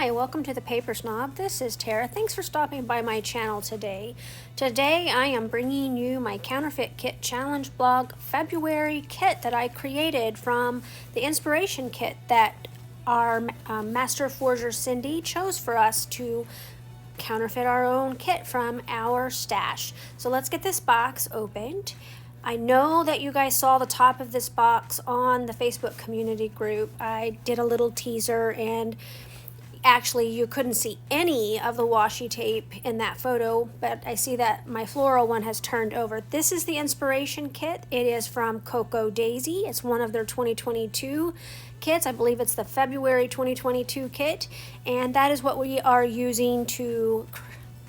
Hi, welcome to the Paper Snob. This is Tara. Thanks for stopping by my channel today. Today I am bringing you my Counterfeit Kit Challenge blog February kit that I created from the inspiration kit that our master forger Cindy chose for us to counterfeit our own kit from our stash. So let's get this box opened. I know that you guys saw the top of this box on the Facebook community group. I did a little teaser, and actually you couldn't see any of the washi tape in that photo, but I see that my floral one has turned over. This is the inspiration kit. It is from Cocoa Daisy. It's one of their 2022 kits. I believe it's the February 2022 kit, and that is what we are using to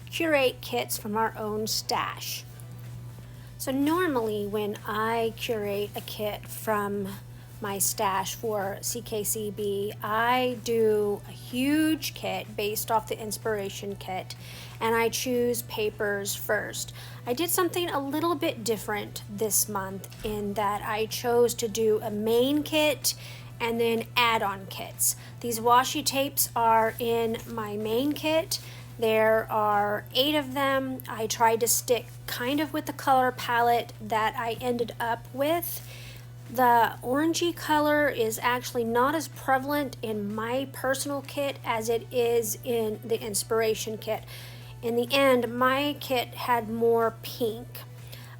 curate kits from our own stash. So normally when I curate a kit from my stash for CKCB, I do a huge kit based off the inspiration kit, and I choose papers first. I did something a little bit different this month in that I chose to do a main kit and then add-on kits. These washi tapes are in my main kit. There are 8 of them. I tried to stick kind of with the color palette that I ended up with. The orangey color is actually not as prevalent in my personal kit as it is in the inspiration kit. In the end, my kit had more pink.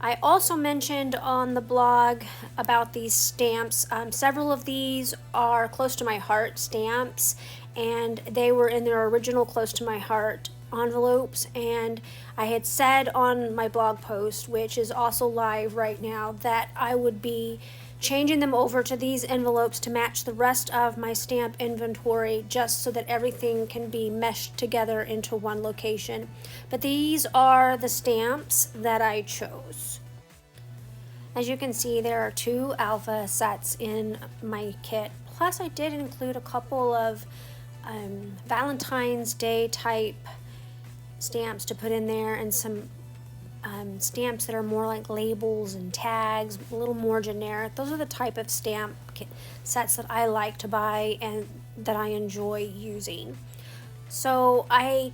I also mentioned on the blog about these stamps. Several of these are close to my heart stamps, and they were in their original close to my heart envelopes, and I had said on my blog post, which is also live right now, that I would be changing them over to these envelopes to match the rest of my stamp inventory, just so that everything can be meshed together into one location. But these are the stamps that I chose. As you can see, there are 2 alpha sets in my kit, plus I did include a couple of Valentine's Day type stamps to put in there, and some stamps that are more like labels and tags, a little more generic. Those are the type of stamp sets that I like to buy and that I enjoy using. So I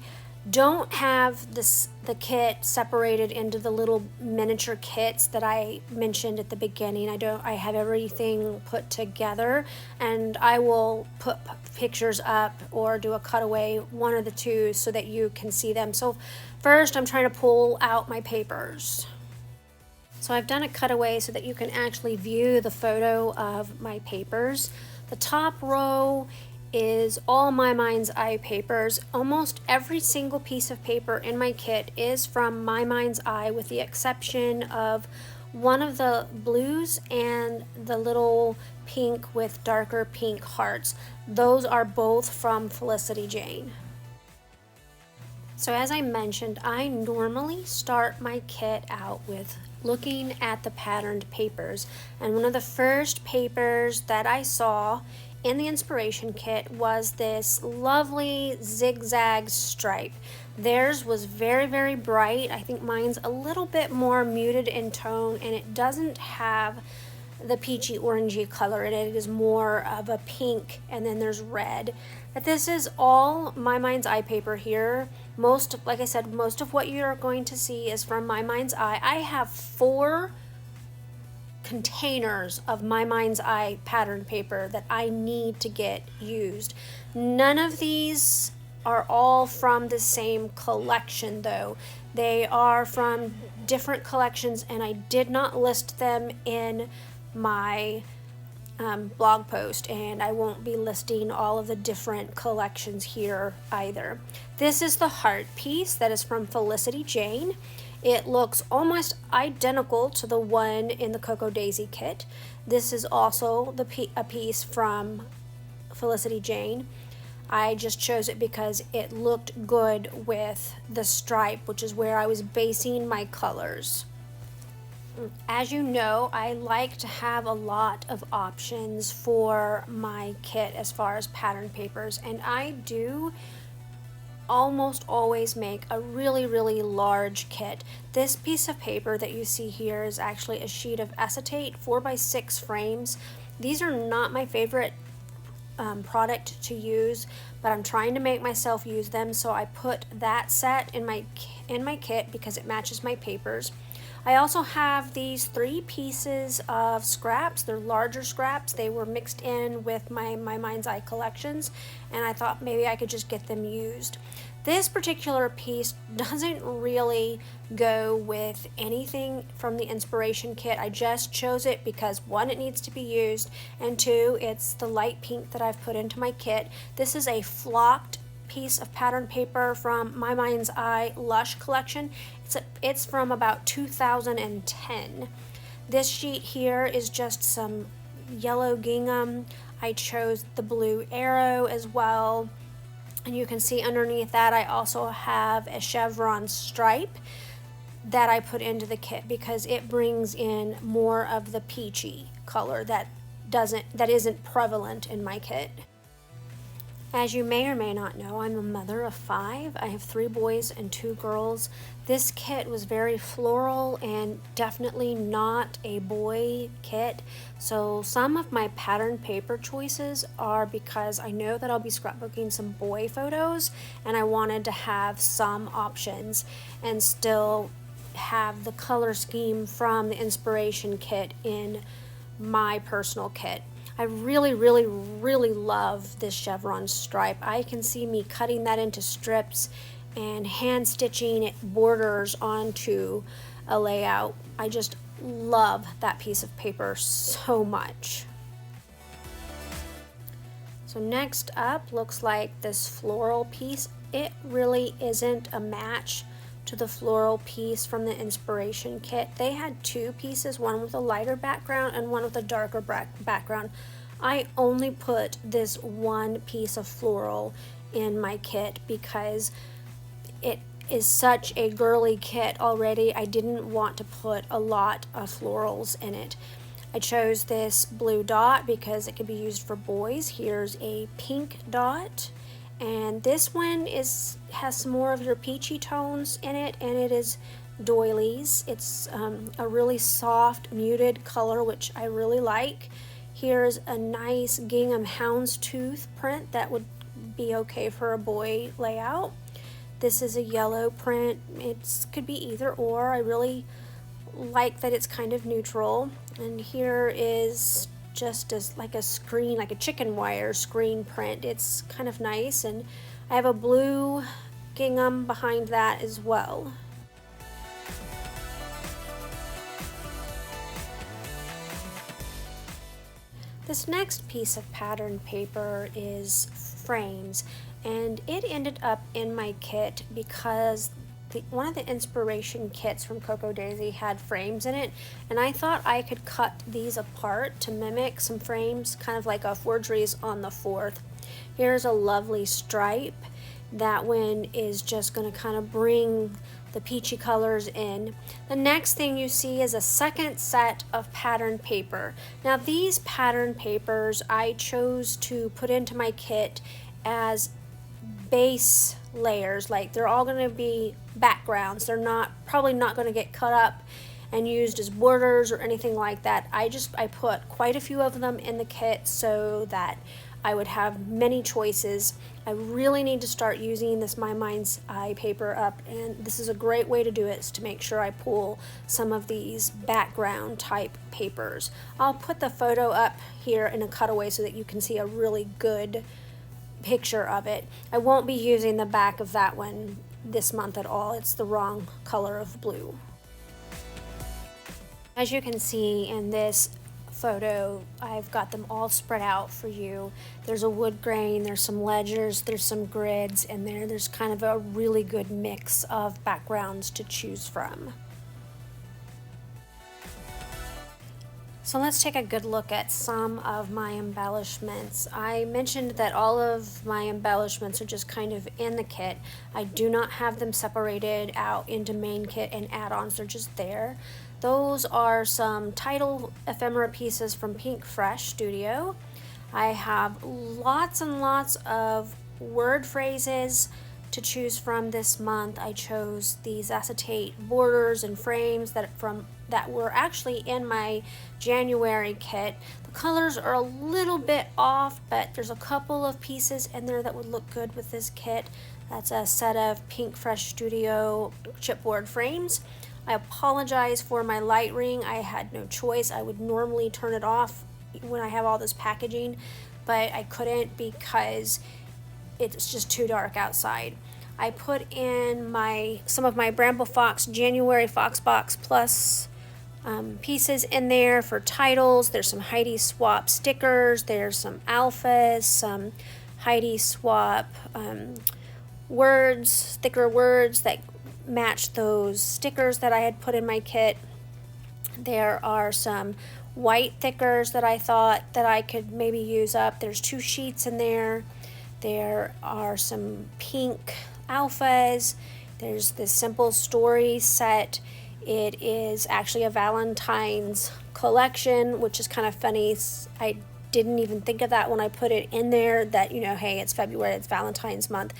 don't have the kit separated into the little miniature kits that I mentioned at the beginning. I have everything put together, and I will put pictures up or do a cutaway, one of the two, so that you can see them. So first I'm trying to pull out my papers. So I've done a cutaway so that you can actually view the photo of my papers. The top row is all My Mind's Eye papers. Almost every single piece of paper in my kit is from My Mind's Eye, with the exception of one of the blues and the little pink with darker pink hearts. Those are both from Felicity Jane. So as I mentioned, I normally start my kit out with looking at the patterned papers, and one of the first papers that I saw in the inspiration kit was this lovely zigzag stripe. Theirs was very, very bright. I think mine's a little bit more muted in tone, and it doesn't have the peachy orangey color in it. It is more of a pink, and then there's red. But this is all My Mind's Eye paper here. Like I said, most of what you're going to see is from My Mind's Eye. I have 4 containers of My Mind's Eye pattern paper that I need to get used. None of these are all from the same collection though. They are from different collections, and I did not list them in my blog post, and I won't be listing all of the different collections here either. This is the heart piece that is from Felicity Jane. It looks almost identical to the one in the Cocoa Daisy kit. This is also a piece from Felicity Jane. I just chose it because it looked good with the stripe, which is where I was basing my colors. As you know, I like to have a lot of options for my kit as far as pattern papers, and I do almost always make a really, really large kit. This piece of paper that you see here is actually a sheet of acetate 4x6 frames. These are not my favorite product to use, but I'm trying to make myself use them, so I put that set in my kit because it matches my papers. I also have these 3 pieces of scraps. They're larger scraps. They were mixed in with my Mind's Eye collections, and I thought maybe I could just get them used. This particular piece doesn't really go with anything from the inspiration kit. I just chose it because 1, it needs to be used, and 2, it's the light pink that I've put into my kit. This is a flocked piece of pattern paper from My Mind's Eye Lush collection. It's from about 2010. This sheet here is just some yellow gingham. I chose the blue arrow as well. And you can see underneath that I also have a chevron stripe that I put into the kit because it brings in more of the peachy color that isn't prevalent in my kit. As you may or may not know, I'm a mother of 5. I have 3 boys and 2 girls. This kit was very floral and definitely not a boy kit. So some of my pattern paper choices are because I know that I'll be scrapbooking some boy photos, and I wanted to have some options and still have the color scheme from the inspiration kit in my personal kit. I really, really, really love this chevron stripe. I can see me cutting that into strips and hand stitching it borders onto a layout. I just love that piece of paper so much. So next up looks like this floral piece. It really isn't a match to the floral piece from the inspiration kit. They had 2 pieces, one with a lighter background and one with a darker background. I only put this 1 piece of floral in my kit because it is such a girly kit already. I didn't want to put a lot of florals in it. I chose this blue dot because it could be used for boys. Here's a pink dot, and this one has some more of your peachy tones in it, and it is doilies. It's a really soft muted color, which I really like. Here's a nice gingham houndstooth print that would be okay for a boy layout. This is a yellow print. It could be either or. I really like that it's kind of neutral. And here is just like a screen, like a chicken wire screen print. It's kind of nice, and I have a blue gingham behind that as well. This next piece of pattern paper is frames, and it ended up in my kit because one of the inspiration kits from Coco Daisy had frames in it, and I thought I could cut these apart to mimic some frames, kind of like a Forgeries on the 4th. Here's a lovely stripe. That one is just going to kind of bring the peachy colors in. The next thing you see is a second set of pattern paper. Now these pattern papers I chose to put into my kit as base layers, like they're all going to be backgrounds. They're probably not going to get cut up and used as borders or anything like that. I put quite a few of them in the kit so that I would have many choices. I really need to start using this My Mind's Eye paper up, and this is a great way to do it, is to make sure I pull some of these background type papers. I'll put the photo up here in a cutaway so that you can see a really good picture of it. I won't be using the back of that one this month at all. It's the wrong color of blue. As you can see in this photo, I've got them all spread out for you. There's a wood grain, there's some ledgers, there's some grids, and there's kind of a really good mix of backgrounds to choose from. So let's take a good look at some of my embellishments. I mentioned that all of my embellishments are just kind of in the kit. I do not have them separated out into main kit and add-ons, they're just there. Those are some title ephemera pieces from Pink Fresh Studio. I have lots and lots of word phrases to choose from this month, I chose these acetate borders and frames that were actually in my January kit. The colors are a little bit off, but there's a couple of pieces in there that would look good with this kit. That's a set of Pink Fresh Studio chipboard frames. I apologize for my light ring. I had no choice. I would normally turn it off when I have all this packaging, but I couldn't because it's just too dark outside. I put in some of my Bramble Fox January Foxbox Plus pieces in there for titles. There's some Heidi Swap stickers. There's some alphas, some Heidi Swap sticker words that match those stickers that I had put in my kit. There are some white thickers that I thought that I could maybe use up. There's 2 sheets in there. There are some pink alphas. There's this Simple Story set. It is actually a Valentine's collection, which is kind of funny. I didn't even think of that when I put it in there, that, you know, hey, it's February, it's Valentine's month.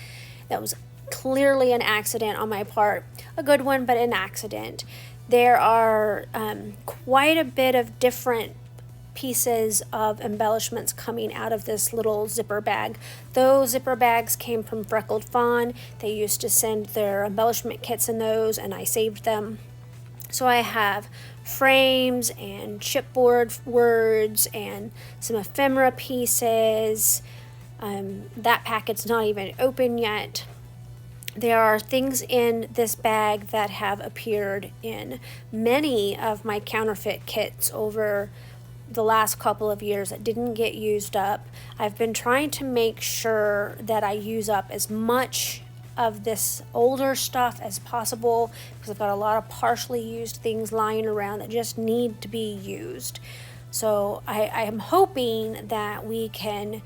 That was clearly an accident on my part. A good one, but an accident. There are quite a bit of different pieces of embellishments coming out of this little zipper bag. Those zipper bags came from Freckled Fawn. They used to send their embellishment kits in those, and I saved them. So I have frames and chipboard words and some ephemera pieces. That packet's not even open yet. There are things in this bag that have appeared in many of my counterfeit kits over the last couple of years that didn't get used up. I've been trying to make sure that I use up as much of this older stuff as possible, because I've got a lot of partially used things lying around that just need to be used. So I am hoping that we can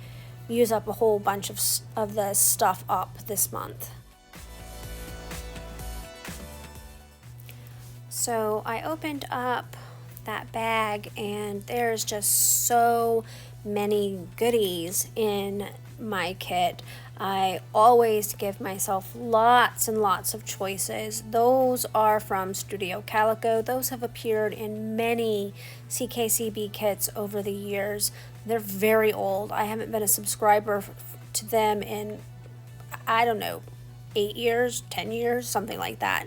use up a whole bunch of the stuff up this month. So I opened up that bag and there's just so many goodies in my kit. I always give myself lots and lots of choices. Those are from Studio Calico. Those have appeared in many CKCB kits over the years. They're very old. I haven't been a subscriber to them in, I don't know, 8 years, 10 years, something like that.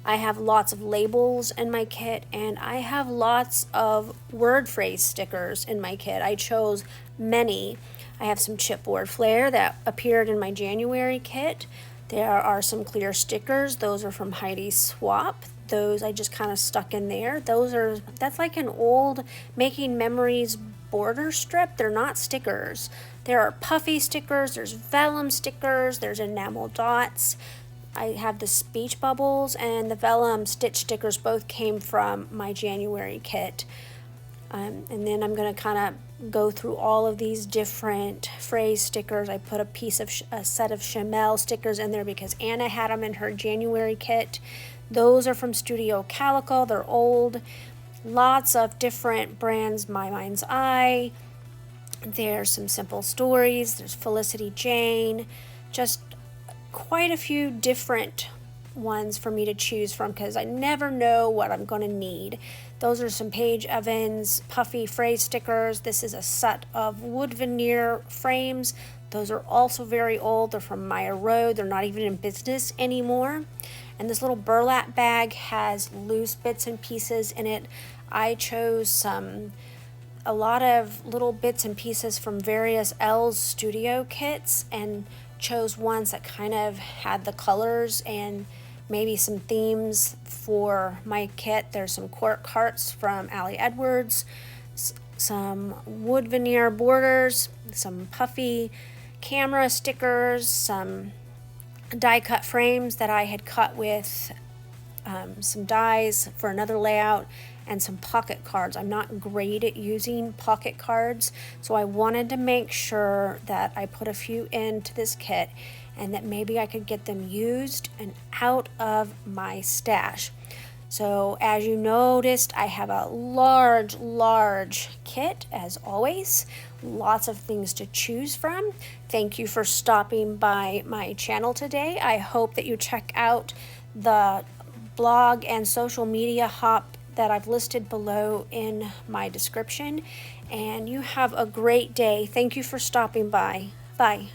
I have lots of labels in my kit, and I have lots of word phrase stickers in my kit. I chose many. I have some chipboard flair that appeared in my January kit. There are some clear stickers. Those are from Heidi Swap. Those I just kind of stuck in there. That's like an old Making Memories border strip. They're not stickers. There are puffy stickers, there's vellum stickers, there's enamel dots. I have the speech bubbles and the vellum stitch stickers both came from my January kit. And then I'm going to kind of go through all of these different phrase stickers. I put a set of Chamel stickers in there because Anna had them in her January kit. Those are from Studio Calico. They're old. Lots of different brands. My Mind's Eye. There's some Simple Stories. There's Felicity Jane. Just quite a few different ones for me to choose from because I never know what I'm going to need. Those are some Paige Evans puffy phrase stickers. This is a set of wood veneer frames. Those are also very old. They're from Meyer Road. They're not even in business anymore. And this little burlap bag has loose bits and pieces in it. I chose a lot of little bits and pieces from various L's studio kits and chose ones that kind of had the colors and maybe some themes for my kit. There's some cork hearts from Allie Edwards, some wood veneer borders, some puffy camera stickers, some die cut frames that I had cut with some dies for another layout, and some pocket cards. I'm not great at using pocket cards, so I wanted to make sure that I put a few into this kit and that maybe I could get them used and out of my stash. So as you noticed, I have a large kit as always lots of things to choose from. Thank you for stopping by my channel today. I hope that you check out the blog and social media hop that I've listed below in my description. And you have a great day. Thank you for stopping by. Bye.